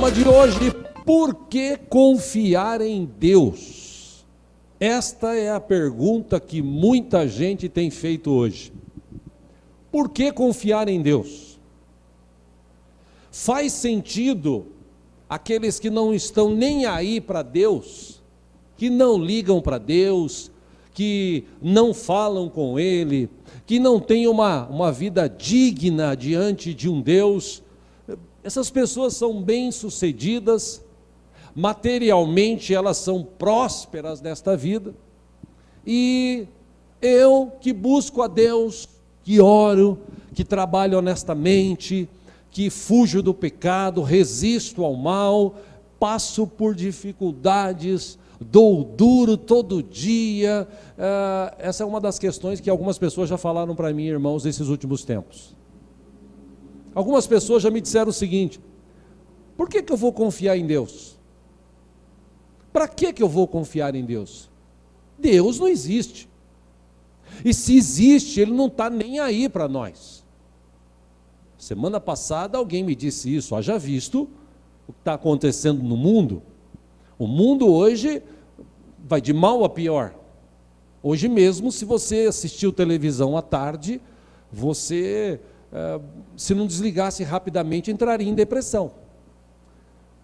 tema de hoje: por que confiar em Deus? Esta é a pergunta que muita gente tem feito hoje. Por que confiar em Deus? Faz sentido aqueles que não estão nem aí para Deus, que não ligam para Deus, que não falam com Ele, que não têm uma vida digna diante de um Deus? Essas pessoas são bem-sucedidas, materialmente elas são prósperas nesta vida, e eu que busco a Deus, que oro, que trabalho honestamente, que fujo do pecado, resisto ao mal, passo por dificuldades, dou duro todo dia. Essa é uma das questões que algumas pessoas já falaram para mim, irmãos, nesses últimos tempos. Algumas pessoas já me disseram o seguinte: por que eu vou confiar em Deus? Para que eu vou confiar em Deus? Deus não existe. E se existe, Ele não está nem aí para nós. Semana passada alguém me disse isso: haja visto o que está acontecendo no mundo. O mundo hoje vai de mal a pior. Hoje mesmo, se você assistiu televisão à tarde, você, se não desligasse rapidamente, entraria em depressão.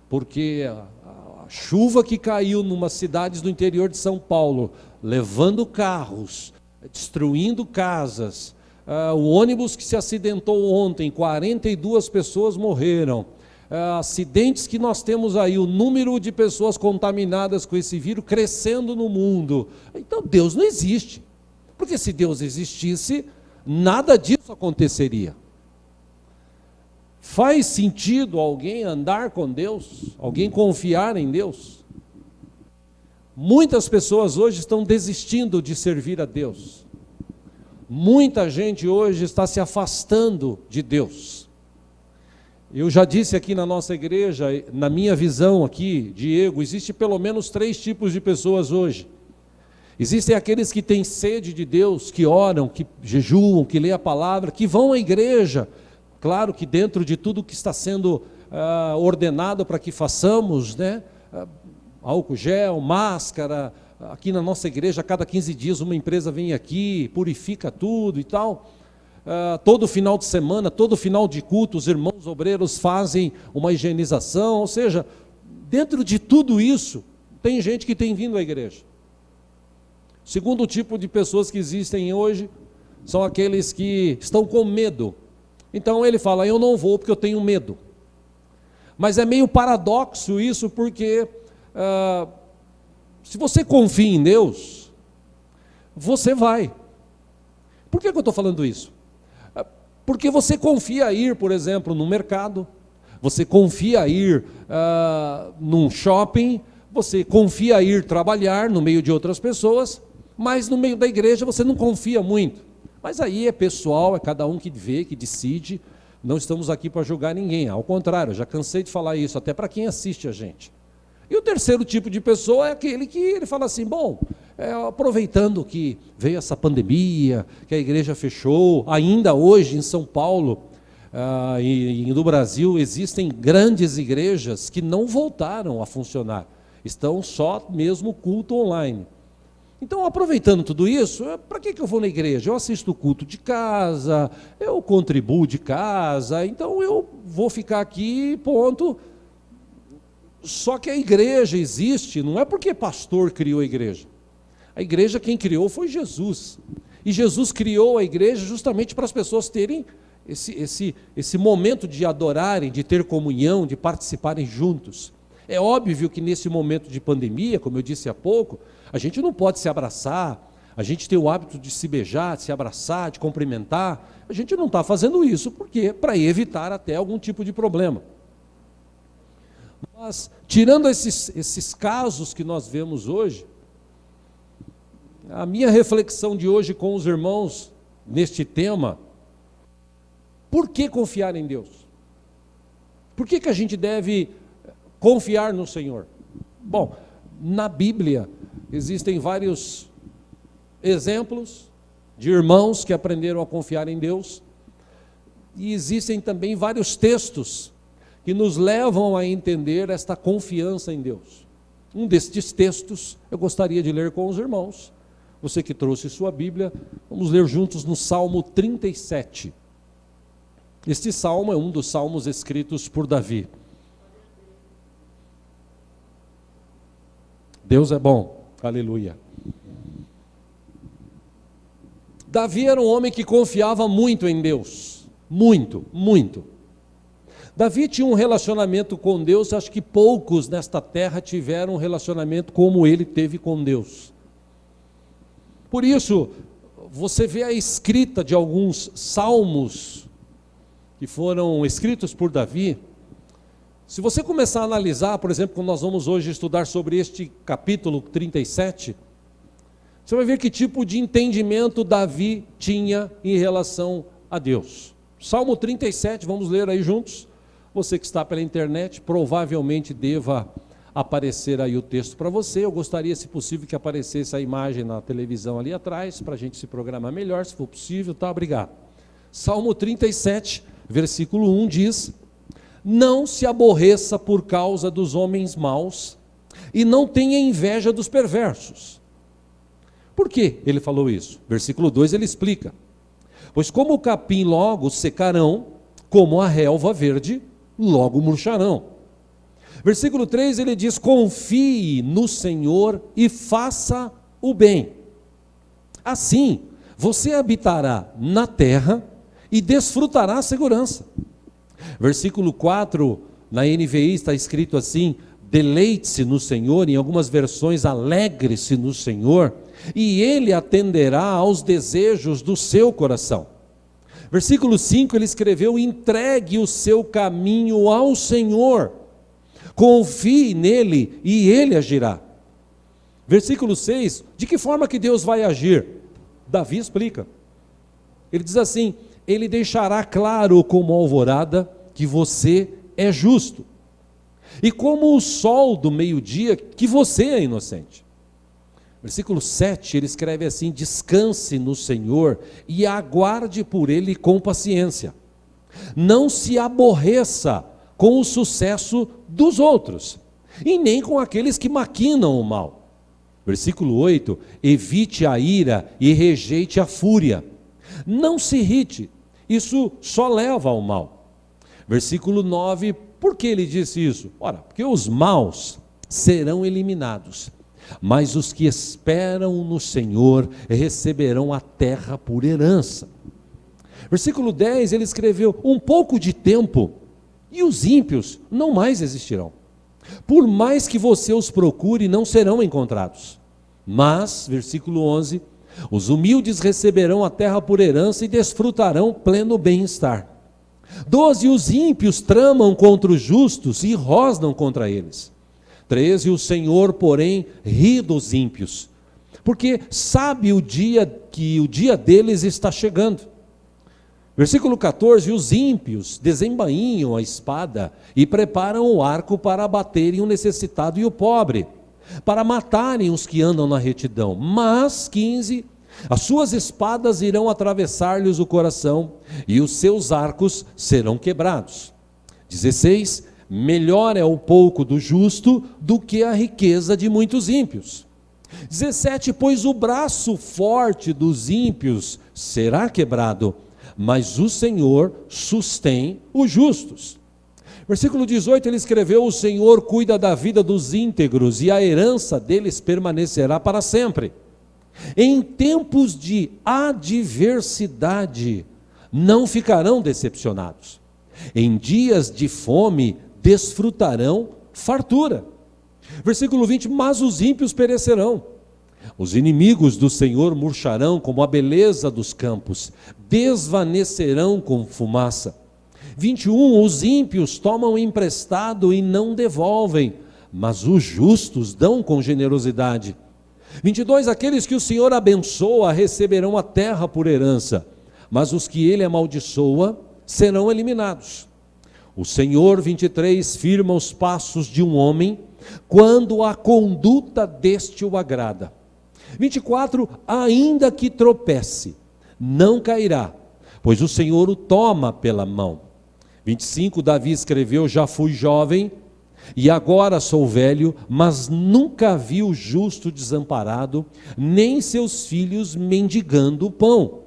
Porque a chuva que caiu numas cidades do interior de São Paulo, levando carros, destruindo casas, o ônibus que se acidentou ontem, 42 pessoas morreram, acidentes que nós temos aí, o número de pessoas contaminadas com esse vírus crescendo no mundo. Então Deus não existe, porque se Deus existisse, nada disso aconteceria. Faz sentido alguém andar com Deus? Alguém confiar em Deus? Muitas pessoas hoje estão desistindo de servir a Deus. Muita gente hoje está se afastando de Deus. Eu já disse aqui na nossa igreja, na minha visão aqui, Diego, existe pelo menos 3 tipos de pessoas hoje. Existem aqueles que têm sede de Deus, que oram, que jejuam, que lêem a palavra, que vão à igreja. Claro que dentro de tudo que está sendo ordenado para que façamos, né? Álcool gel, máscara. Aqui na nossa igreja, a cada 15 dias uma empresa vem aqui, purifica tudo e tal. Todo final de semana, todo final de culto, os irmãos obreiros fazem uma higienização. Ou seja, dentro de tudo isso, tem gente que tem vindo à igreja. O segundo tipo de pessoas que existem hoje são aqueles que estão com medo. Então ele fala: eu não vou porque eu tenho medo. Mas é meio paradoxo isso, porque se você confia em Deus, você vai. Por que eu estou falando isso? Porque você confia ir, por exemplo, no mercado, você confia ir num shopping, você confia ir trabalhar no meio de outras pessoas, mas no meio da igreja você não confia muito. Mas aí é pessoal, é cada um que vê, que decide. Não estamos aqui para julgar ninguém, ao contrário, eu já cansei de falar isso, até para quem assiste a gente. E o terceiro tipo de pessoa é aquele que ele fala assim: bom, aproveitando que veio essa pandemia, que a igreja fechou, ainda hoje em São Paulo e no Brasil existem grandes igrejas que não voltaram a funcionar, estão só mesmo culto online. Então, aproveitando tudo isso, para que eu vou na igreja? Eu assisto o culto de casa, eu contribuo de casa, então eu vou ficar aqui, ponto. Só que a igreja existe, não é porque pastor criou a igreja. A igreja quem criou foi Jesus. E Jesus criou a igreja justamente para as pessoas terem esse momento de adorarem, de ter comunhão, de participarem juntos. É óbvio que nesse momento de pandemia, como eu disse há pouco, a gente não pode se abraçar, a gente tem o hábito de se beijar, de se abraçar, de cumprimentar. A gente não está fazendo isso porque para evitar até algum tipo de problema. Mas, tirando esses casos que nós vemos hoje, a minha reflexão de hoje com os irmãos neste tema: por que confiar em Deus? Por que a gente deve confiar no Senhor? Bom, na Bíblia existem vários exemplos de irmãos que aprenderam a confiar em Deus, e existem também vários textos que nos levam a entender esta confiança em Deus. Um destes textos eu gostaria de ler com os irmãos. Você que trouxe sua Bíblia, vamos ler juntos no Salmo 37. Este salmo é um dos salmos escritos por Davi. Deus é bom, aleluia. Davi era um homem que confiava muito em Deus, muito, muito. Davi tinha um relacionamento com Deus, acho que poucos nesta terra tiveram um relacionamento como ele teve com Deus. Por isso, você vê a escrita de alguns salmos que foram escritos por Davi. Se você começar a analisar, por exemplo, quando nós vamos hoje estudar sobre este capítulo 37, você vai ver que tipo de entendimento Davi tinha em relação a Deus. Salmo 37, vamos ler aí juntos. Você que está pela internet, provavelmente deva aparecer aí o texto para você. Eu gostaria, se possível, que aparecesse a imagem na televisão ali atrás, para a gente se programar melhor, se for possível, tá? Obrigado. Salmo 37, versículo 1 diz: não se aborreça por causa dos homens maus, e não tenha inveja dos perversos. Por que ele falou isso? Versículo 2 ele explica: pois como o capim logo secarão, como a relva verde logo murcharão. Versículo 3 ele diz: confie no Senhor e faça o bem. Assim você habitará na terra e desfrutará a segurança. Versículo 4, na NVI está escrito assim: deleite-se no Senhor, em algumas versões alegre-se no Senhor, e Ele atenderá aos desejos do seu coração. Versículo 5 ele escreveu: entregue o seu caminho ao Senhor, confie nele e Ele agirá. Versículo 6, de que forma que Deus vai agir? Davi explica. Ele diz assim: Ele deixará claro como alvorada que você é justo, e como o sol do meio-dia que você é inocente. Versículo 7, ele escreve assim: descanse no Senhor e aguarde por Ele com paciência. Não se aborreça com o sucesso dos outros, e nem com aqueles que maquinam o mal. Versículo 8, evite a ira e rejeite a fúria. Não se irrite, isso só leva ao mal. Versículo 9, por que ele disse isso? Ora, porque os maus serão eliminados, mas os que esperam no Senhor receberão a terra por herança. Versículo 10, ele escreveu: um pouco de tempo e os ímpios não mais existirão. Por mais que você os procure, não serão encontrados. Mas, versículo 11, os humildes receberão a terra por herança e desfrutarão pleno bem-estar. 12, os ímpios tramam contra os justos e rosnam contra eles. 13, o Senhor, porém, ri dos ímpios, porque sabe o dia que o dia deles está chegando. Versículo 14, os ímpios desembainham a espada e preparam o arco para abaterem o necessitado e o pobre, para matarem os que andam na retidão. Mas, 15, as suas espadas irão atravessar-lhes o coração e os seus arcos serão quebrados. 16, melhor é o pouco do justo do que a riqueza de muitos ímpios. 17, pois o braço forte dos ímpios será quebrado, mas o Senhor sustém os justos. Versículo 18, ele escreveu: o Senhor cuida da vida dos íntegros e a herança deles permanecerá para sempre. Em tempos de adversidade não ficarão decepcionados. Em dias de fome desfrutarão fartura. Versículo 20, mas os ímpios perecerão. Os inimigos do Senhor murcharão como a beleza dos campos, desvanecerão como fumaça. 21, os ímpios tomam emprestado e não devolvem, mas os justos dão com generosidade. 22, aqueles que o Senhor abençoa receberão a terra por herança, mas os que ele amaldiçoa serão eliminados. O Senhor, 23, firma os passos de um homem, quando a conduta deste o agrada. 24, ainda que tropece, não cairá, pois o Senhor o toma pela mão. 25, Davi escreveu: já fui jovem e agora sou velho, mas nunca vi o justo desamparado, nem seus filhos mendigando o pão.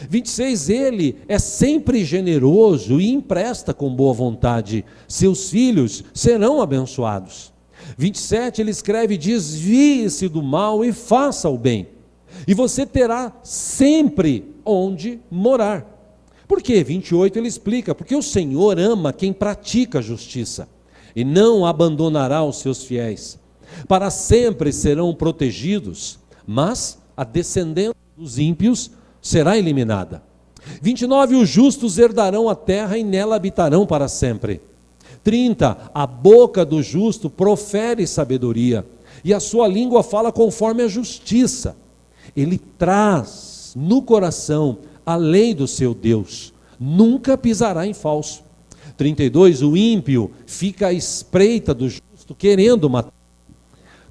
26, ele é sempre generoso e empresta com boa vontade, seus filhos serão abençoados. 27, ele escreve: desvie-se do mal e faça o bem, e você terá sempre onde morar. Por quê? 28, ele explica: porque o Senhor ama quem pratica a justiça, e não abandonará os seus fiéis. Para sempre serão protegidos, mas a descendência dos ímpios será eliminada. 29, os justos herdarão a terra e nela habitarão para sempre. 30, a boca do justo profere sabedoria, e a sua língua fala conforme a justiça. Ele traz no coração a lei do seu Deus, nunca pisará em falso. 32, o ímpio fica à espreita do justo, querendo matar.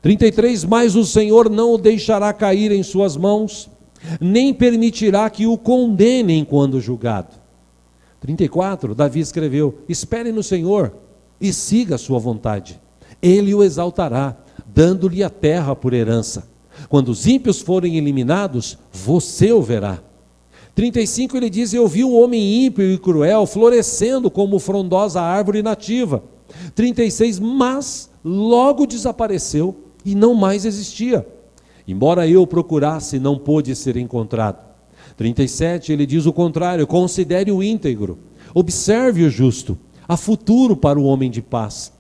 33, mas o Senhor não o deixará cair em suas mãos, nem permitirá que o condenem quando julgado. 34, Davi escreveu: espere no Senhor e siga a sua vontade. Ele o exaltará, dando-lhe a terra por herança. Quando os ímpios forem eliminados, você o verá. 35, ele diz: eu vi o homem ímpio e cruel florescendo como frondosa árvore nativa. 36, mas logo desapareceu e não mais existia. Embora eu procurasse, não pôde ser encontrado. 37, ele diz o contrário: considere o íntegro, observe o justo, há futuro para o homem de paz.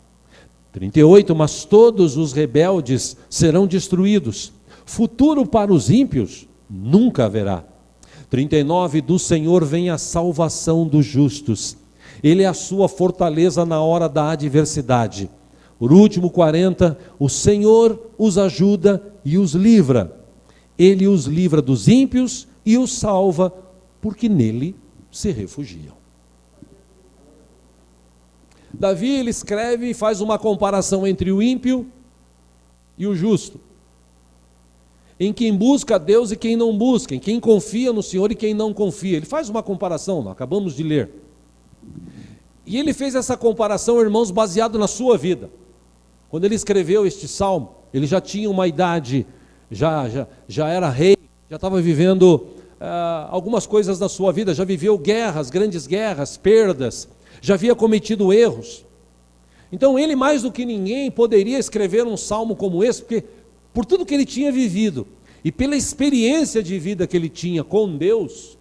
38, mas todos os rebeldes serão destruídos, futuro para os ímpios nunca haverá. 39, do Senhor vem a salvação dos justos, ele é a sua fortaleza na hora da adversidade. Por último, 40, o Senhor os ajuda e os livra. Ele os livra dos ímpios e os salva, porque nele se refugiam. Davi, ele escreve e faz uma comparação entre o ímpio e o justo, em quem busca a Deus e quem não busca, em quem confia no Senhor e quem não confia. Ele faz uma comparação, nós acabamos de ler. E ele fez essa comparação, irmãos, baseado na sua vida. Quando ele escreveu este salmo, ele já tinha uma idade, já era rei, já estava vivendo algumas coisas da sua vida, já viveu guerras, grandes guerras, perdas, já havia cometido erros. Então ele, mais do que ninguém, poderia escrever um salmo como esse, porque por tudo que ele tinha vivido e pela experiência de vida que ele tinha com Deus,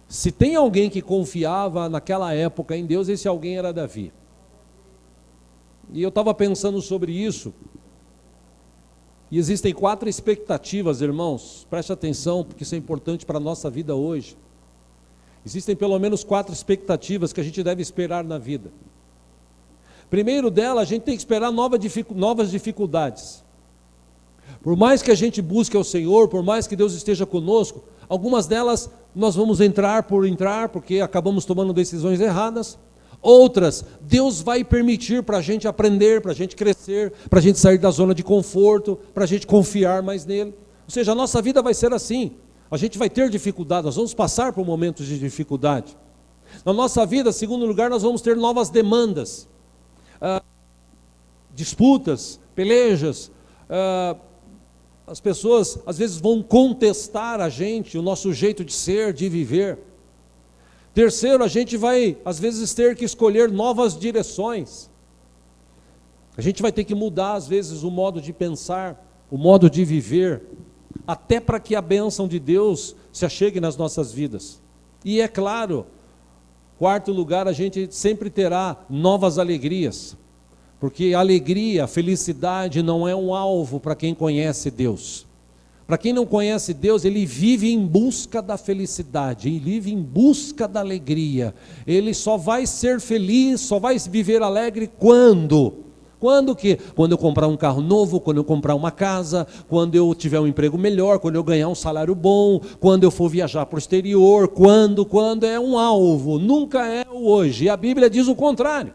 se tem alguém que confiava naquela época em Deus, esse alguém era Davi. E eu estava pensando sobre isso, e existem 4 expectativas, irmãos, preste atenção, porque isso é importante para a nossa vida hoje. Existem pelo menos 4 expectativas que a gente deve esperar na vida. Primeiro dela, a gente tem que esperar novas dificuldades. Por mais que a gente busque ao Senhor, por mais que Deus esteja conosco, algumas delas nós vamos entrar, porque acabamos tomando decisões erradas. Outras, Deus vai permitir para a gente aprender, para a gente crescer, para a gente sair da zona de conforto, para a gente confiar mais nele. Ou seja, a nossa vida vai ser assim. A gente vai ter dificuldade, nós vamos passar por momentos de dificuldade. Na nossa vida, em segundo lugar, nós vamos ter novas demandas, disputas, pelejas. As pessoas às vezes vão contestar a gente, o nosso jeito de ser, de viver. Terceiro, a gente vai às vezes ter que escolher novas direções. A gente vai ter que mudar às vezes o modo de pensar, o modo de viver, até para que a bênção de Deus se achegue nas nossas vidas. E é claro, quarto lugar, a gente sempre terá novas alegrias, porque a alegria, a felicidade não é um alvo para quem conhece Deus. Para quem não conhece Deus, ele vive em busca da felicidade, ele vive em busca da alegria. Ele só vai ser feliz, só vai viver alegre quando? Quando que? Quando eu comprar um carro novo, quando eu comprar uma casa, quando eu tiver um emprego melhor, quando eu ganhar um salário bom, quando eu for viajar para o exterior, quando é um alvo, nunca é o hoje. E a Bíblia diz o contrário.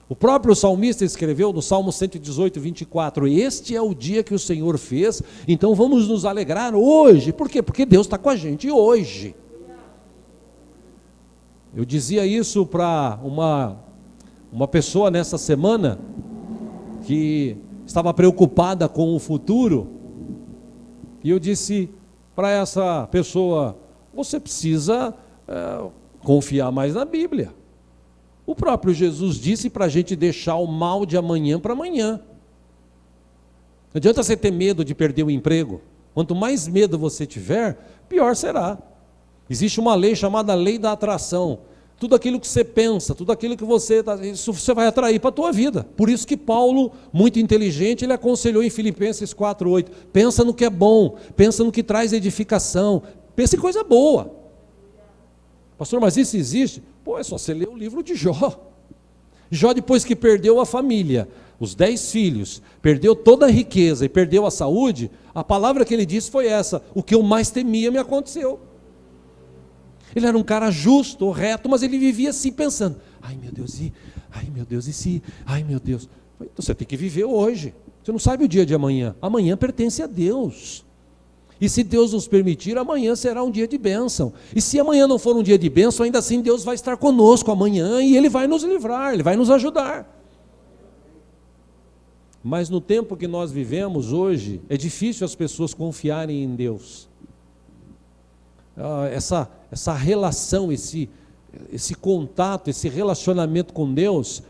O próprio salmista escreveu no Salmo 118, 24, este é o dia que o Senhor fez, então vamos nos alegrar hoje. Por quê? Porque Deus está com a gente hoje. Eu dizia isso para uma pessoa nessa semana que estava preocupada com o futuro, e eu disse para essa pessoa: você precisa confiar mais na Bíblia. O próprio Jesus disse para a gente deixar o mal de amanhã para amanhã. Não adianta você ter medo de perder o emprego. Quanto mais medo você tiver, pior será. Existe uma lei chamada lei da atração. Tudo aquilo que você pensa, tudo aquilo que isso você vai atrair para a tua vida. Por isso que Paulo, muito inteligente, ele aconselhou em Filipenses 4:8, pensa no que é bom, pensa no que traz edificação, pensa em coisa boa. Pastor, mas isso existe? Pô, é só você ler o livro de Jó. Jó, depois que perdeu a família, os 10 filhos, perdeu toda a riqueza e perdeu a saúde, a palavra que ele disse foi essa: o que eu mais temia me aconteceu. Ele era um cara justo, reto, mas ele vivia assim pensando: ai meu Deus, e se, ai meu Deus. Então você tem que viver hoje, você não sabe o dia de amanhã. Amanhã pertence a Deus. E se Deus nos permitir, amanhã será um dia de bênção. E se amanhã não for um dia de bênção, ainda assim Deus vai estar conosco amanhã e Ele vai nos livrar, Ele vai nos ajudar. Mas no tempo que nós vivemos hoje, é difícil as pessoas confiarem em Deus. Essa relação, esse contato, esse relacionamento com Deus,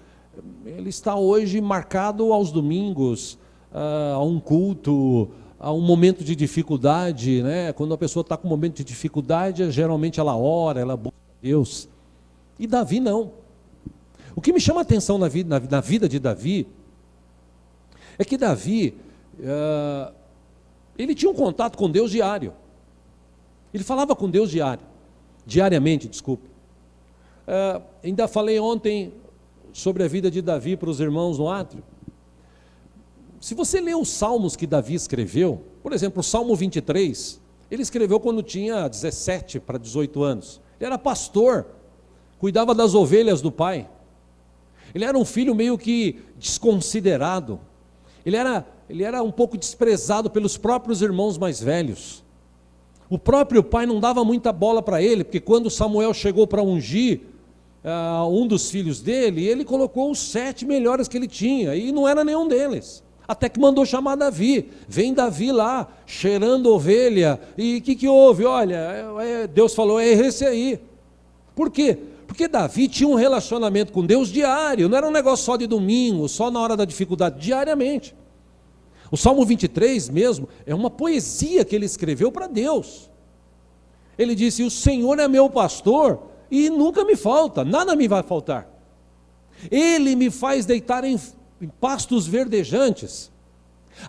ele está hoje marcado aos domingos, a um culto, a um momento de dificuldade, né? Quando a pessoa está com um momento de dificuldade, geralmente ela ora, ela busca Deus. E Davi não. O que me chama a atenção na vida de Davi é que Davi, ele tinha um contato com Deus diário. Ele falava com Deus diariamente, desculpe. Ainda falei ontem sobre a vida de Davi para os irmãos no átrio. Se você ler os salmos que Davi escreveu, por exemplo, o Salmo 23, ele escreveu quando tinha 17 para 18 anos. Ele era pastor, cuidava das ovelhas do pai. Ele era um filho meio que desconsiderado. Ele era um pouco desprezado pelos próprios irmãos mais velhos. O próprio pai não dava muita bola para ele, porque quando Samuel chegou para ungir um dos filhos dele, ele colocou os 7 melhores que ele tinha, e não era nenhum deles. Até que mandou chamar Davi. Vem Davi lá, cheirando ovelha. E o que houve? Olha, Deus falou, é esse aí. Por quê? Porque Davi tinha um relacionamento com Deus diário. Não era um negócio só de domingo, só na hora da dificuldade, diariamente. O Salmo 23 mesmo, é uma poesia que ele escreveu para Deus. Ele disse: o Senhor é meu pastor e nunca me falta, nada me vai faltar. Ele me faz deitar em pastos verdejantes,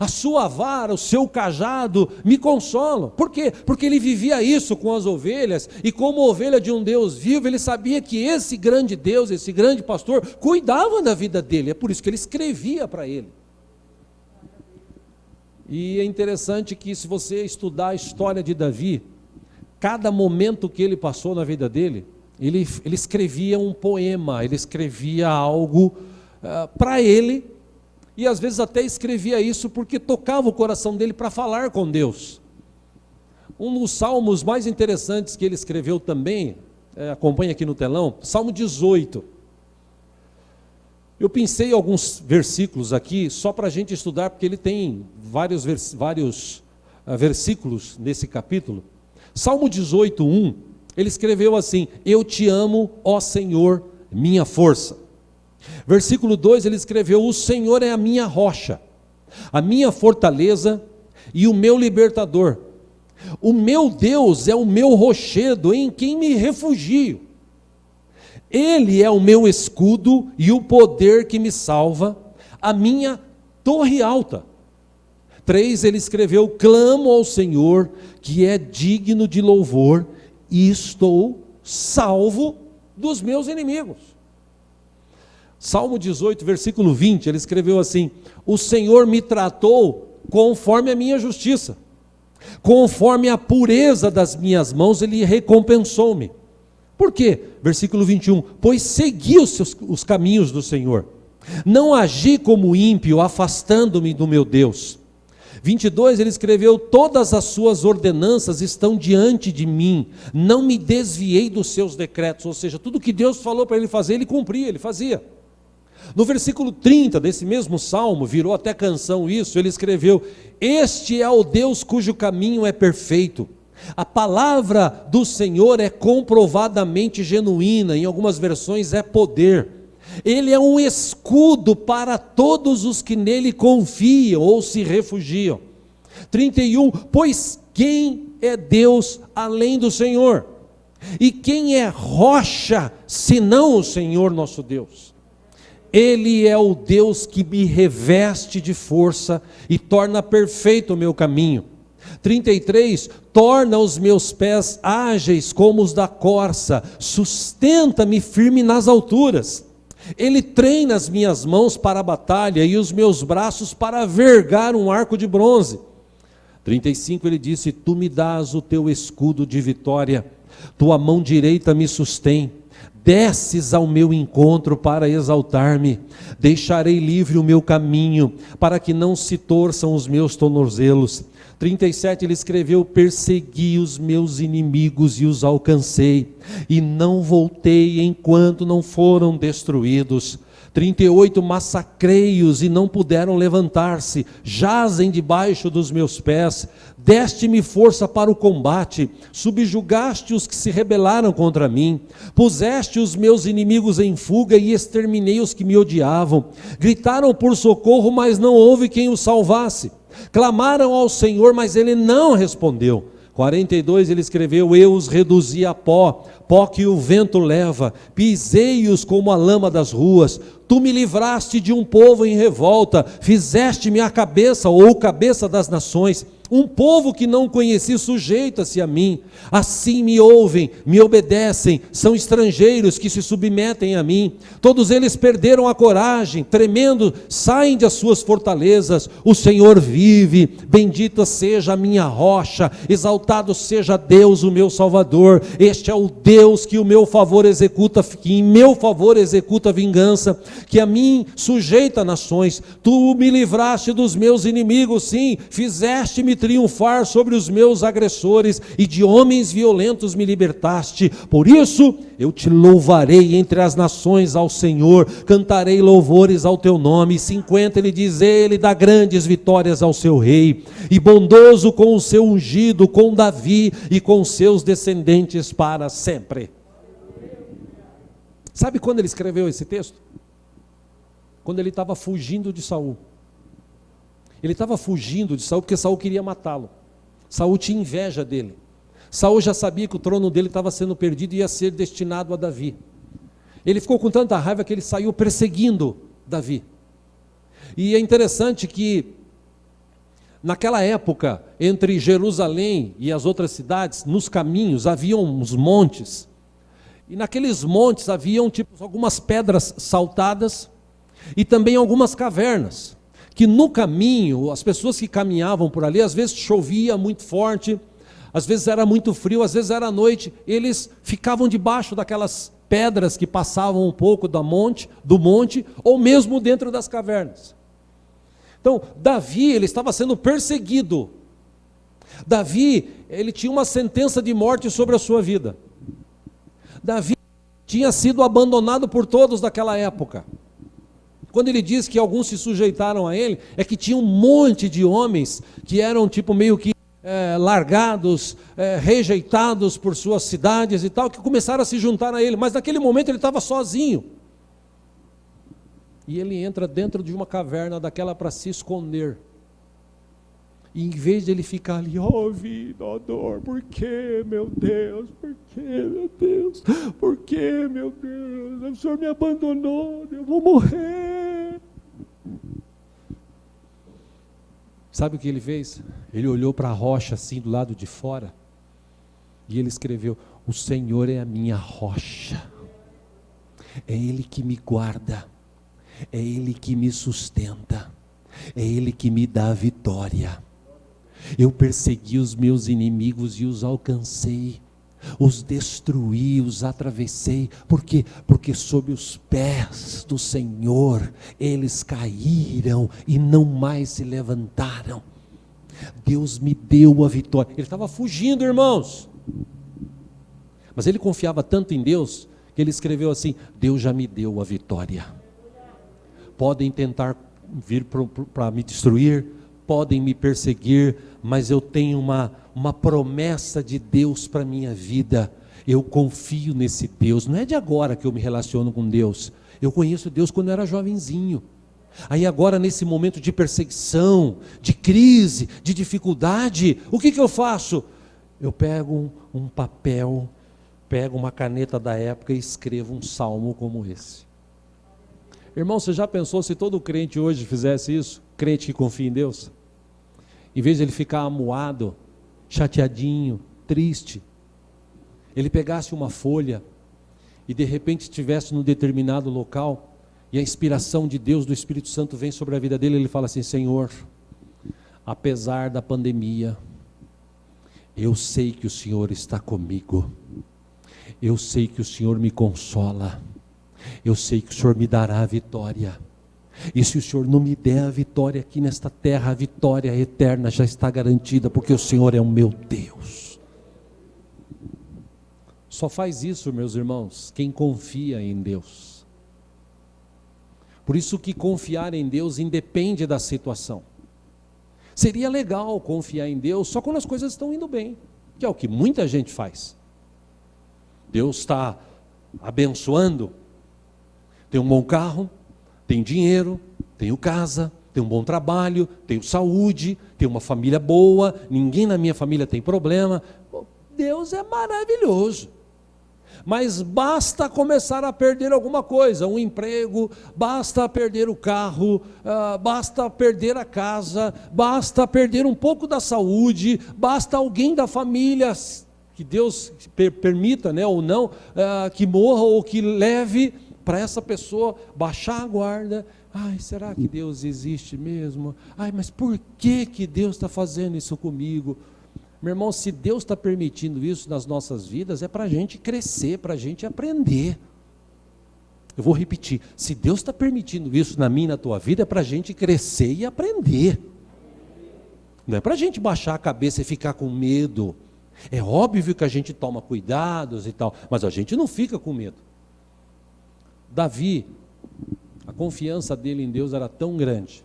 a sua vara, o seu cajado me consolam. Por quê? Porque ele vivia isso com as ovelhas, e como ovelha de um Deus vivo, ele sabia que esse grande Deus, esse grande pastor, cuidava da vida dele. É por isso que ele escrevia para ele. E é interessante que, se você estudar a história de Davi, cada momento que ele passou na vida dele, ele escrevia um poema, ele escrevia algo para ele, e às vezes até escrevia isso porque tocava o coração dele para falar com Deus. Um dos salmos mais interessantes que ele escreveu também, acompanha aqui no telão, Salmo 18. Eu pensei alguns versículos aqui, só para a gente estudar, porque ele tem vários versículos nesse capítulo. Salmo 18, 1, ele escreveu assim: eu te amo, ó Senhor, minha força. Versículo 2, ele escreveu: o Senhor é a minha rocha, a minha fortaleza e o meu libertador. O meu Deus é o meu rochedo, em quem me refugio. Ele é o meu escudo e o poder que me salva, a minha torre alta. 3, ele escreveu: clamo ao Senhor, que é digno de louvor, e estou salvo dos meus inimigos. Salmo 18, versículo 20, ele escreveu assim: o Senhor me tratou conforme a minha justiça, conforme a pureza das minhas mãos, ele recompensou-me. Por quê? Versículo 21, pois segui os caminhos do Senhor, não agi como ímpio, afastando-me do meu Deus. 22, ele escreveu: todas as suas ordenanças estão diante de mim, não me desviei dos seus decretos. Ou seja, tudo que Deus falou para ele fazer, ele cumpria, ele fazia. No versículo 30 desse mesmo salmo, virou até canção isso, ele escreveu: este é o Deus cujo caminho é perfeito. A palavra do Senhor é comprovadamente genuína, em algumas versões é poder. Ele é um escudo para todos os que nele confiam ou se refugiam. 31, pois quem é Deus além do Senhor? E quem é rocha senão o Senhor nosso Deus? Ele é o Deus que me reveste de força e torna perfeito o meu caminho. 33, torna os meus pés ágeis como os da corça, sustenta-me firme nas alturas. Ele treina as minhas mãos para a batalha e os meus braços para vergar um arco de bronze. 35, ele disse: tu me dás o teu escudo de vitória, tua mão direita me sustém. Desces ao meu encontro para exaltar-me, deixarei livre o meu caminho, para que não se torçam os meus tornozelos. 37, ele escreveu: persegui os meus inimigos e os alcancei, e não voltei enquanto não foram destruídos. 38, massacrei-os e não puderam levantar-se, jazem debaixo dos meus pés. Deste-me força para o combate, subjugaste os que se rebelaram contra mim, puseste os meus inimigos em fuga e exterminei os que me odiavam. Gritaram por socorro, mas não houve quem os salvasse. Clamaram ao Senhor, mas ele não respondeu. 42, ele escreveu: eu os reduzi a pó, pó que o vento leva, pisei-os como a lama das ruas. Tu me livraste de um povo em revolta, fizeste-me a cabeça ou cabeça das nações. Um povo que não conheci sujeita-se a mim. Assim me ouvem, me obedecem, são estrangeiros que se submetem a mim. Todos eles perderam a coragem, tremendo, saem das suas fortalezas. O Senhor vive, bendita seja a minha rocha, exaltado seja Deus, o meu Salvador. Este é o Deus que o meu favor executa, que em meu favor executa vingança, que a mim sujeita nações. Tu me livraste dos meus inimigos, sim, fizeste-me triunfar sobre os meus agressores, e de homens violentos me libertaste. Por isso eu te louvarei entre as nações ao Senhor, cantarei louvores ao teu nome. 50, ele diz: ele dá grandes vitórias ao seu rei, e bondoso com o seu ungido, com Davi e com seus descendentes para sempre. Sabe quando ele escreveu esse texto? Quando ele estava fugindo de Saul. Ele estava fugindo de Saul porque Saul queria matá-lo. Saul tinha inveja dele. Saul já sabia que o trono dele estava sendo perdido e ia ser destinado a Davi. Ele ficou com tanta raiva que ele saiu perseguindo Davi. E é interessante que naquela época, entre Jerusalém e as outras cidades, nos caminhos haviam uns montes. E naqueles montes haviam algumas pedras saltadas e também algumas cavernas, que no caminho, as pessoas que caminhavam por ali, às vezes chovia muito forte, às vezes era muito frio, às vezes era noite, eles ficavam debaixo daquelas pedras que passavam um pouco do monte, ou mesmo dentro das cavernas. Então, Davi, ele estava sendo perseguido. Davi, ele tinha uma sentença de morte sobre a sua vida. Davi tinha sido abandonado por todos daquela época. Quando ele diz que alguns se sujeitaram a ele, é que tinha um monte de homens que eram meio que largados, rejeitados por suas cidades e tal, que começaram a se juntar a ele, mas naquele momento ele estava sozinho. E ele entra dentro de uma caverna daquela para se esconder. E em vez de ele ficar ali, ó vida, ó dor, por que, meu Deus, por que, meu Deus, por que, meu Deus, o Senhor me abandonou, eu vou morrer. Sabe o que ele fez? Ele olhou para a rocha assim do lado de fora, e ele escreveu: o Senhor é a minha rocha, é Ele que me guarda, é Ele que me sustenta, é Ele que me dá a vitória. Eu persegui os meus inimigos e os alcancei, os destruí, os atravessei. Por quê? Porque sob os pés do Senhor eles caíram e não mais se levantaram. Deus me deu a vitória. Ele estava fugindo, irmãos. Mas ele confiava tanto em Deus, que ele escreveu assim: Deus já me deu a vitória. Podem tentar vir para me destruir, podem me perseguir, mas eu tenho uma promessa de Deus para a minha vida. Eu confio nesse Deus. Não é de agora que eu me relaciono com Deus. Eu conheço Deus quando eu era jovenzinho. Aí agora, nesse momento de perseguição, de crise, de dificuldade, o que eu faço? Eu pego um papel, pego uma caneta da época e escrevo um salmo como esse. Irmão, você já pensou se todo crente hoje fizesse isso? Crente que confia em Deus? Em vez de ele ficar amuado, chateadinho, triste, ele pegasse uma folha e de repente estivesse num determinado local e a inspiração de Deus, do Espírito Santo, vem sobre a vida dele, ele fala assim: Senhor, apesar da pandemia, eu sei que o Senhor está comigo, eu sei que o Senhor me consola, eu sei que o Senhor me dará a vitória, e se o Senhor não me der a vitória aqui nesta terra, a vitória eterna já está garantida, porque o Senhor é o meu Deus. Só faz isso, meus irmãos, quem confia em Deus. Por isso que confiar em Deus independe da situação. Seria legal confiar em Deus só quando as coisas estão indo bem, que é o que muita gente faz. Deus está abençoando, tem um bom carro, tem dinheiro, tenho casa, tenho um bom trabalho, tenho saúde, tenho uma família boa, ninguém na minha família tem problema. Deus é maravilhoso. Mas basta começar a perder alguma coisa, um emprego, basta perder o carro, basta perder a casa, basta perder um pouco da saúde, basta alguém da família, que Deus permita, né, ou não, que morra ou que leve, para essa pessoa baixar a guarda. Ai, será que Deus existe mesmo? Ai, mas por que Deus está fazendo isso comigo? Meu irmão, se Deus está permitindo isso nas nossas vidas, é para a gente crescer, para a gente aprender. Eu vou repetir: se Deus está permitindo isso na minha e na tua vida, é para a gente crescer e aprender. Não é para a gente baixar a cabeça e ficar com medo. É óbvio que a gente toma cuidados e tal, mas a gente não fica com medo. Davi, a confiança dele em Deus era tão grande,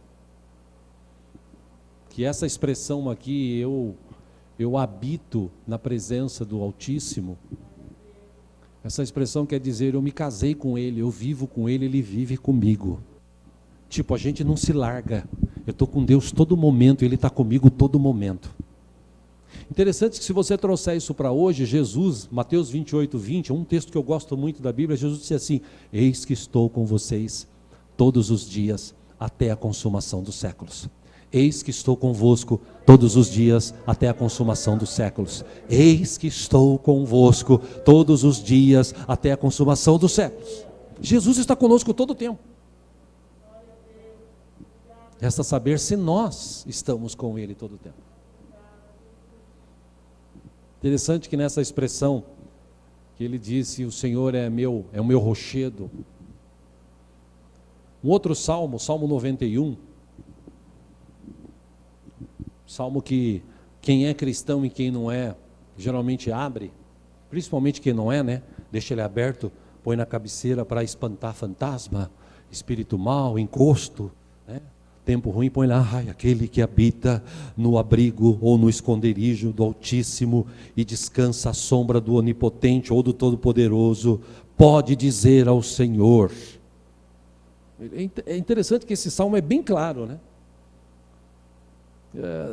que essa expressão aqui, eu habito na presença do Altíssimo, essa expressão quer dizer, eu me casei com Ele, eu vivo com Ele, Ele vive comigo. Tipo, a gente não se larga, eu estou com Deus todo momento, Ele está comigo todo momento. Interessante que se você trouxer isso para hoje, Jesus, Mateus 28:20, um texto que eu gosto muito da Bíblia, Jesus disse assim: eis que estou com vocês todos os dias, até a consumação dos séculos. Eis que estou convosco todos os dias até a consumação dos séculos. Eis que estou convosco todos os dias até a consumação dos séculos. Jesus está conosco todo o tempo. Resta saber se nós estamos com Ele todo o tempo. Interessante que nessa expressão que ele disse, o Senhor é o meu rochedo. Um outro salmo, Salmo 91, salmo que quem é cristão e quem não é, geralmente abre, principalmente quem não é, né? Deixa ele aberto, põe na cabeceira para espantar fantasma, espírito mau, encosto, né? Tempo ruim, põe lá: ai, aquele que habita no abrigo ou no esconderijo do Altíssimo e descansa à sombra do Onipotente ou do Todo-Poderoso, pode dizer ao Senhor. É interessante que esse salmo é bem claro, né?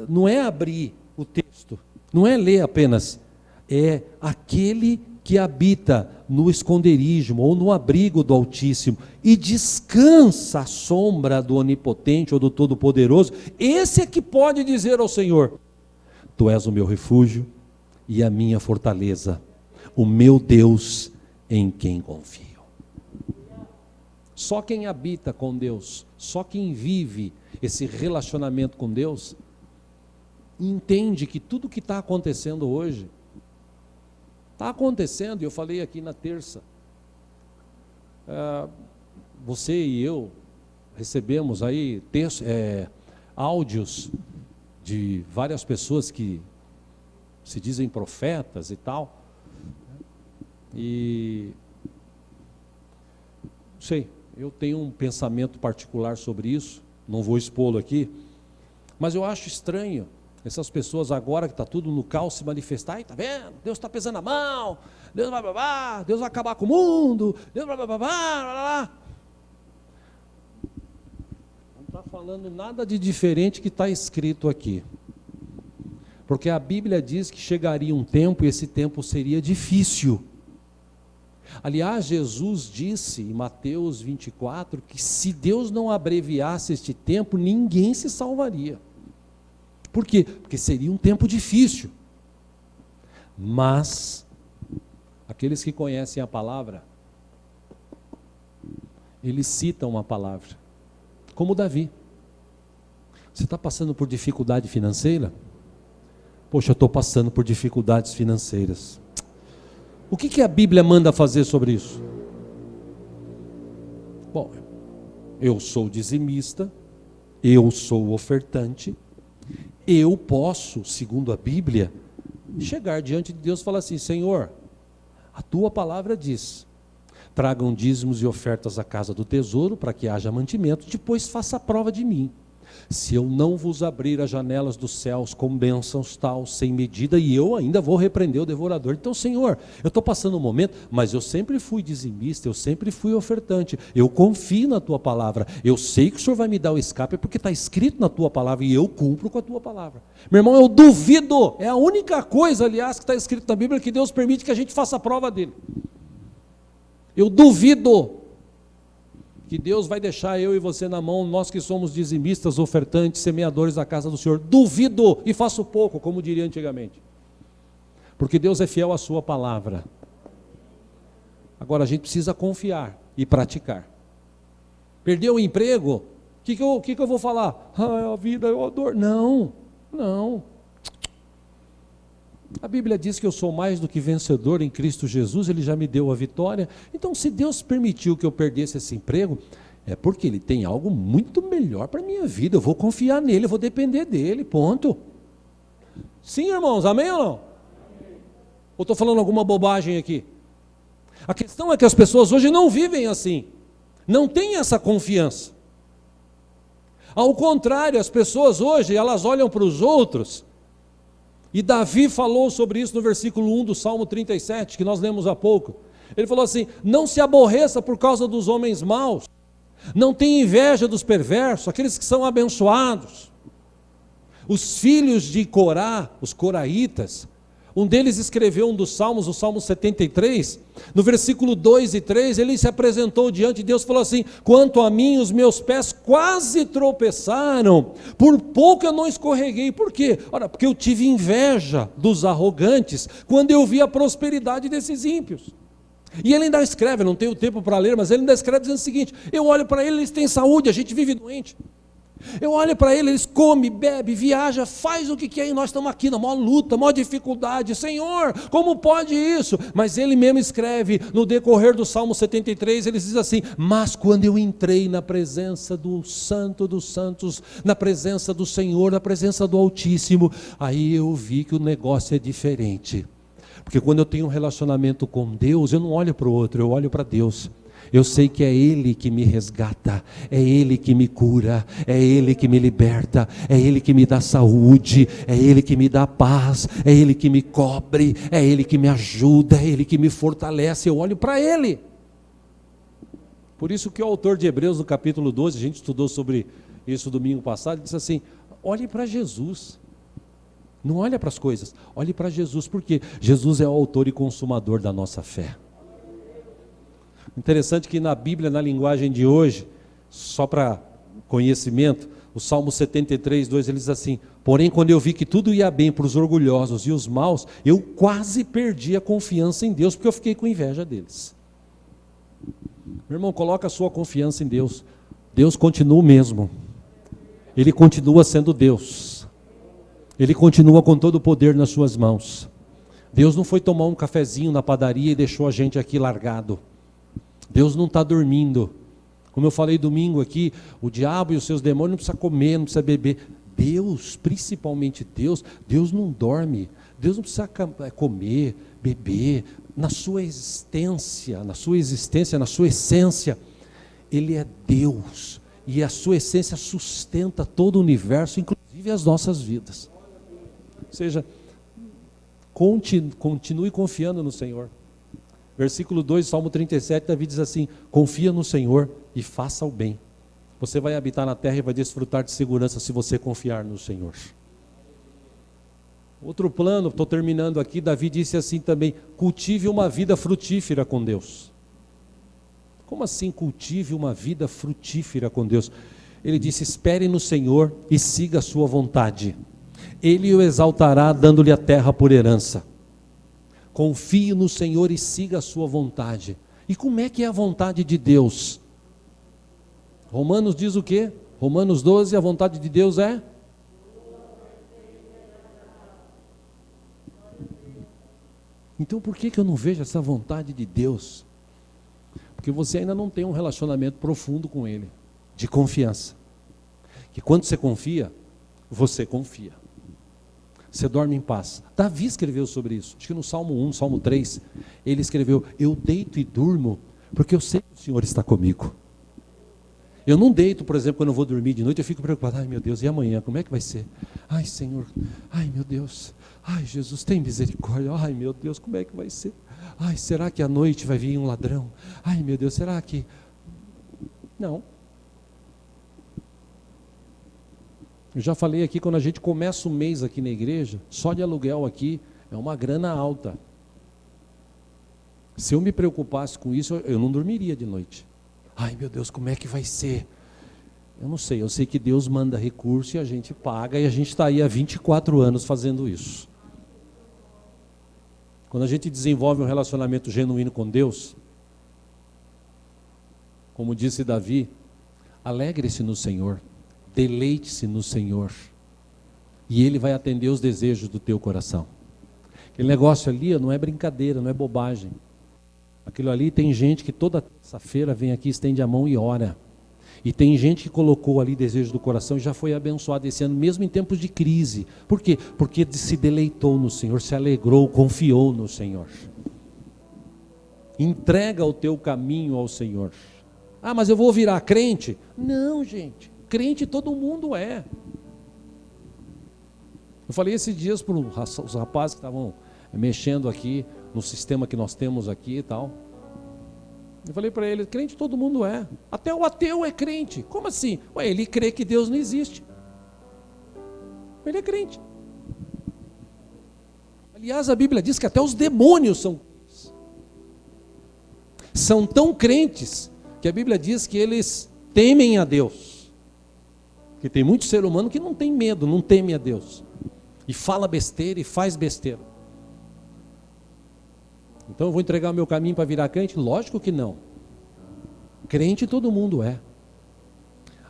Não é abrir o texto, não é ler apenas, é aquele que habita no esconderijo ou no abrigo do Altíssimo e descansa à sombra do Onipotente ou do Todo-Poderoso, esse é que pode dizer ao Senhor: Tu és o meu refúgio e a minha fortaleza, o meu Deus em quem confio. Só quem habita com Deus, só quem vive esse relacionamento com Deus, entende que tudo que está acontecendo hoje, está acontecendo, e eu falei aqui na terça, você e eu recebemos aí áudios de várias pessoas que se dizem profetas e tal. E não sei, eu tenho um pensamento particular sobre isso, não vou expô-lo aqui, mas eu acho estranho essas pessoas agora que está tudo no caos se manifestar. Está vendo? Deus está pesando a mão, Deus vai babá, Deus vai acabar com o mundo, Deus vai babá. Não está falando nada de diferente que está escrito aqui. Porque a Bíblia diz que chegaria um tempo e esse tempo seria difícil. Aliás, Jesus disse em Mateus 24 que se Deus não abreviasse este tempo, ninguém se salvaria. Por quê? Porque seria um tempo difícil. Mas aqueles que conhecem a palavra, eles citam a palavra. Como Davi. Você está passando por dificuldade financeira? Poxa, eu estou passando por dificuldades financeiras. O que a Bíblia manda fazer sobre isso? Bom, eu sou dizimista, eu sou ofertante, eu posso, segundo a Bíblia, chegar diante de Deus e falar assim: Senhor, a tua palavra diz, tragam dízimos e ofertas à casa do tesouro para que haja mantimento, depois faça a prova de mim. Se eu não vos abrir as janelas dos céus com bênçãos tal, sem medida, e eu ainda vou repreender o devorador. Então, Senhor, eu estou passando um momento, mas eu sempre fui dizimista, eu sempre fui ofertante, eu confio na tua palavra, eu sei que o Senhor vai me dar o escape, porque está escrito na tua palavra, e eu cumpro com a tua palavra. Meu irmão, eu duvido, é a única coisa, aliás, que está escrito na Bíblia, que Deus permite que a gente faça a prova dele. Eu duvido que Deus vai deixar eu e você na mão, nós que somos dizimistas, ofertantes, semeadores da casa do Senhor. Duvido e faço pouco, como diria antigamente. Porque Deus é fiel à sua palavra. Agora a gente precisa confiar e praticar. Perdeu o emprego? O que eu vou falar? Ah, a vida é a dor. Não. A Bíblia diz que eu sou mais do que vencedor em Cristo Jesus, Ele já me deu a vitória. Então, se Deus permitiu que eu perdesse esse emprego, é porque Ele tem algo muito melhor para a minha vida. Eu vou confiar nele, eu vou depender dele, ponto. Sim, irmãos, amém ou não? Ou estou falando alguma bobagem aqui? A questão é que as pessoas hoje não vivem assim, não têm essa confiança. Ao contrário, as pessoas hoje, elas olham para os outros. E Davi falou sobre isso no versículo 1 do Salmo 37, que nós lemos há pouco. Ele falou assim: não se aborreça por causa dos homens maus, não tenha inveja dos perversos, aqueles que são abençoados. Os filhos de Corá, os coraitas, um deles escreveu um dos salmos, o Salmo 73, no versículo 2 e 3, ele se apresentou diante de Deus e falou assim: quanto a mim, os meus pés quase tropeçaram, por pouco eu não escorreguei. Por quê? Ora, porque eu tive inveja dos arrogantes, quando eu vi a prosperidade desses ímpios. E ele ainda escreve, não tenho tempo para ler, mas ele ainda escreve dizendo o seguinte: eu olho para eles têm saúde, a gente vive doente. Eu olho para eles comem, bebem, viajam, faz o que quer, e nós estamos aqui na maior luta, maior dificuldade. Senhor, como pode isso? Mas ele mesmo escreve, no decorrer do Salmo 73, ele diz assim: mas quando eu entrei na presença do Santo dos Santos, na presença do Senhor, na presença do Altíssimo, aí eu vi que o negócio é diferente. Porque quando eu tenho um relacionamento com Deus, eu não olho para o outro, eu olho para Deus. Eu sei que é Ele que me resgata, é Ele que me cura, é Ele que me liberta, é Ele que me dá saúde, é Ele que me dá paz, é Ele que me cobre, é Ele que me ajuda, é Ele que me fortalece. Eu olho para Ele. Por isso que o autor de Hebreus, no capítulo 12, a gente estudou sobre isso domingo passado, disse assim: olhe para Jesus. Não olha para as coisas, olhe para Jesus, porque Jesus é o autor e consumador da nossa fé. Interessante que na Bíblia, na linguagem de hoje, só para conhecimento, o Salmo 73, 2, ele diz assim: porém, quando eu vi que tudo ia bem para os orgulhosos e os maus, eu quase perdi a confiança em Deus, porque eu fiquei com inveja deles. Meu irmão, coloca a sua confiança em Deus. Deus continua o mesmo. Ele continua sendo Deus. Ele continua com todo o poder nas suas mãos. Deus não foi tomar um cafezinho na padaria e deixou a gente aqui largado. Deus não está dormindo. Como eu falei domingo aqui, o diabo e os seus demônios não precisam comer, não precisam beber. Deus, principalmente Deus, Deus não dorme, Deus não precisa comer, beber, na sua existência, na sua essência, Ele é Deus, e a sua essência sustenta todo o universo, inclusive as nossas vidas. Ou seja, continue confiando no Senhor. Versículo 2, Salmo 37, Davi diz assim: confia no Senhor e faça o bem. Você vai habitar na terra e vai desfrutar de segurança se você confiar no Senhor. Outro plano, estou terminando aqui, Davi disse assim também: cultive uma vida frutífera com Deus. Como assim cultive uma vida frutífera com Deus? Ele disse: espere no Senhor e siga a sua vontade. Ele o exaltará, dando-lhe a terra por herança. Confie no Senhor e siga a sua vontade. E como é que é a vontade de Deus? Romanos diz o quê? Romanos 12, a vontade de Deus é? Então por que eu não vejo essa vontade de Deus? Porque você ainda não tem um relacionamento profundo com Ele, de confiança. Que quando você confia, você confia. Você dorme em paz. Davi escreveu sobre isso. Acho que no Salmo 1, Salmo 3, ele escreveu: eu deito e durmo, porque eu sei que o Senhor está comigo. Eu não deito, por exemplo, quando eu vou dormir de noite, eu fico preocupado: ai meu Deus, e amanhã, como é que vai ser? Ai Senhor, ai meu Deus, ai Jesus, tem misericórdia, ai meu Deus, como é que vai ser? Ai, será que à noite vai vir um ladrão? Ai meu Deus, será que... Não. Eu já falei aqui, quando a gente começa o mês aqui na igreja, só de aluguel aqui, é uma grana alta. Se eu me preocupasse com isso, eu não dormiria de noite. Ai meu Deus, como é que vai ser? Eu não sei, eu sei que Deus manda recurso e a gente paga, e a gente está aí há 24 anos fazendo isso. Quando a gente desenvolve um relacionamento genuíno com Deus, como disse Davi, alegre-se no Senhor, deleite-se no Senhor, e Ele vai atender os desejos do teu coração. Aquele negócio ali não é brincadeira, não é bobagem. Aquilo ali, tem gente que toda terça-feira vem aqui, estende a mão e ora. E tem gente que colocou ali desejo do coração e já foi abençoado esse ano, mesmo em tempos de crise. Por quê? Porque se deleitou no Senhor, se alegrou, confiou no Senhor. Entrega o teu caminho ao Senhor. Ah, mas eu vou virar crente? Não, gente. Crente todo mundo é. Eu falei esses dias para os rapazes que estavam mexendo aqui no sistema que nós temos aqui e tal. Eu falei para ele: crente todo mundo é. Até o ateu é crente. Como assim? Ué, ele crê que Deus não existe. Ele é crente. Aliás, a Bíblia diz que até os demônios são crentes. São tão crentes que a Bíblia diz que eles temem a Deus. Porque tem muito ser humano que não tem medo, não teme a Deus. E fala besteira e faz besteira. Então eu vou entregar o meu caminho para virar crente? Lógico que não. Crente todo mundo é.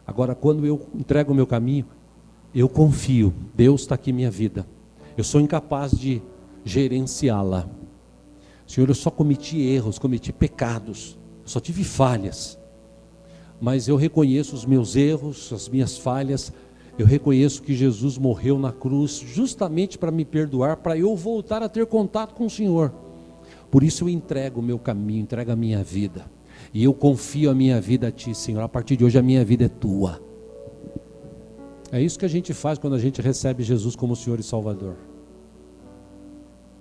Agora, quando eu entrego o meu caminho, eu confio. Deus está aqui em minha vida. Eu sou incapaz de gerenciá-la. Senhor, eu só cometi erros, cometi pecados. Só tive falhas. Mas eu reconheço os meus erros, as minhas falhas. Eu reconheço que Jesus morreu na cruz justamente para me perdoar, para eu voltar a ter contato com o Senhor. Por isso eu entrego o meu caminho, entrego a minha vida. E eu confio a minha vida a Ti, Senhor. A partir de hoje a minha vida é Tua. É isso que a gente faz quando a gente recebe Jesus como Senhor e Salvador.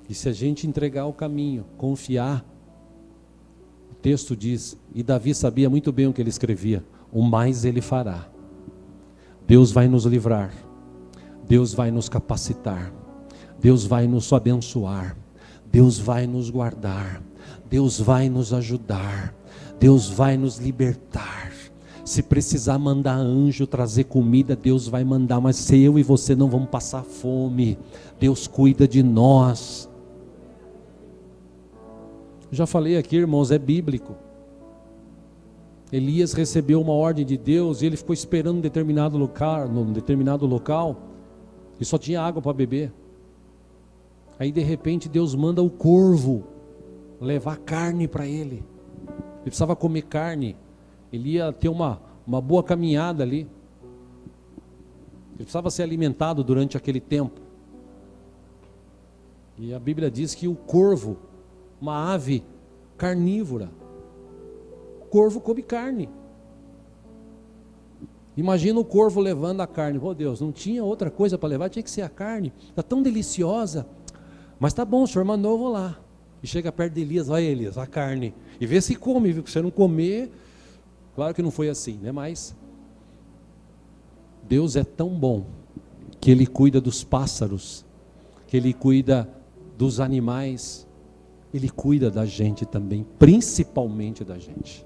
E se a gente entregar o caminho, confiar, o texto diz, e Davi sabia muito bem o que ele escrevia: o mais Ele fará. Deus vai nos livrar. Deus vai nos capacitar. Deus vai nos abençoar. Deus vai nos guardar, Deus vai nos ajudar, Deus vai nos libertar. Se precisar mandar anjo trazer comida, Deus vai mandar, mas se eu e você não vamos passar fome, Deus cuida de nós. Já falei aqui, irmãos, é bíblico. Elias recebeu uma ordem de Deus e ele ficou esperando num determinado local e só tinha água para beber. Aí de repente Deus manda o corvo levar carne para ele. Ele precisava comer carne. Ele ia ter uma boa caminhada ali. Ele precisava ser alimentado durante aquele tempo. E a Bíblia diz que o corvo, uma ave carnívora, o corvo come carne. Imagina o corvo levando a carne. Oh Deus, não tinha outra coisa para levar, tinha que ser a carne. Está tão deliciosa. Mas tá bom, o senhor mandou, eu vou lá. E chega perto de Elias, olha Elias, a carne. E vê se come, viu? Se você não comer, claro que não foi assim, né? Mas Deus é tão bom que Ele cuida dos pássaros, que Ele cuida dos animais, Ele cuida da gente também, principalmente da gente.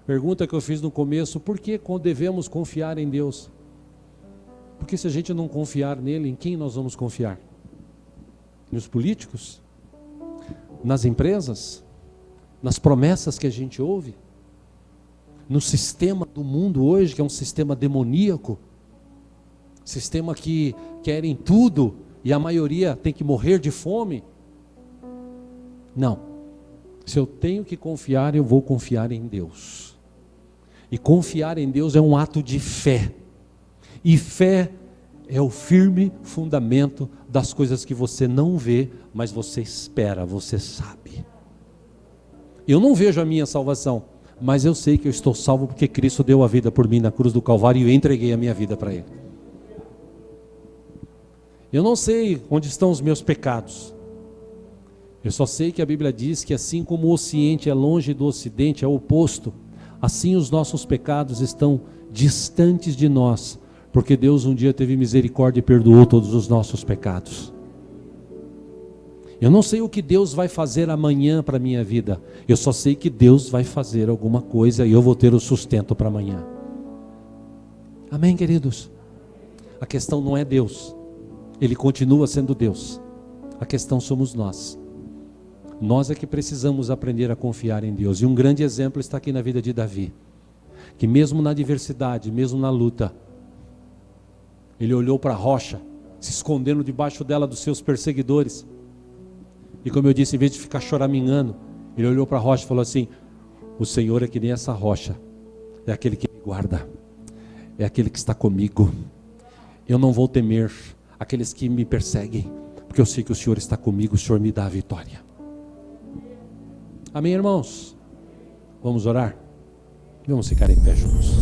Pergunta que eu fiz no começo, por que devemos confiar em Deus? Porque se a gente não confiar nele, em quem nós vamos confiar? Nos políticos? Nas empresas? Nas promessas que a gente ouve? No sistema do mundo hoje, que é um sistema demoníaco? Sistema que querem tudo e a maioria tem que morrer de fome? Não. Se eu tenho que confiar, eu vou confiar em Deus. E confiar em Deus é um ato de fé. E fé é o firme fundamento das coisas que você não vê, mas você espera, você sabe. Eu não vejo a minha salvação, mas eu sei que eu estou salvo porque Cristo deu a vida por mim na cruz do Calvário e eu entreguei a minha vida para Ele. Eu não sei onde estão os meus pecados. Eu só sei que a Bíblia diz que assim como o Oriente é longe do Ocidente, é o oposto, assim os nossos pecados estão distantes de nós, porque Deus um dia teve misericórdia e perdoou todos os nossos pecados. Eu não sei o que Deus vai fazer amanhã para a minha vida. Eu só sei que Deus vai fazer alguma coisa e eu vou ter o sustento para amanhã. Amém, queridos? A questão não é Deus. Ele continua sendo Deus. A questão somos nós. Nós é que precisamos aprender a confiar em Deus. E um grande exemplo está aqui na vida de Davi. Que mesmo na adversidade, mesmo na luta, ele olhou para a rocha, se escondendo debaixo dela dos seus perseguidores. E como eu disse, em vez de ficar choramingando, ele olhou para a rocha e falou assim: o Senhor é que nem essa rocha, é aquele que me guarda, é aquele que está comigo. Eu não vou temer aqueles que me perseguem, porque eu sei que o Senhor está comigo, o Senhor me dá a vitória. Amém, irmãos? Vamos orar? Vamos ficar em pé juntos.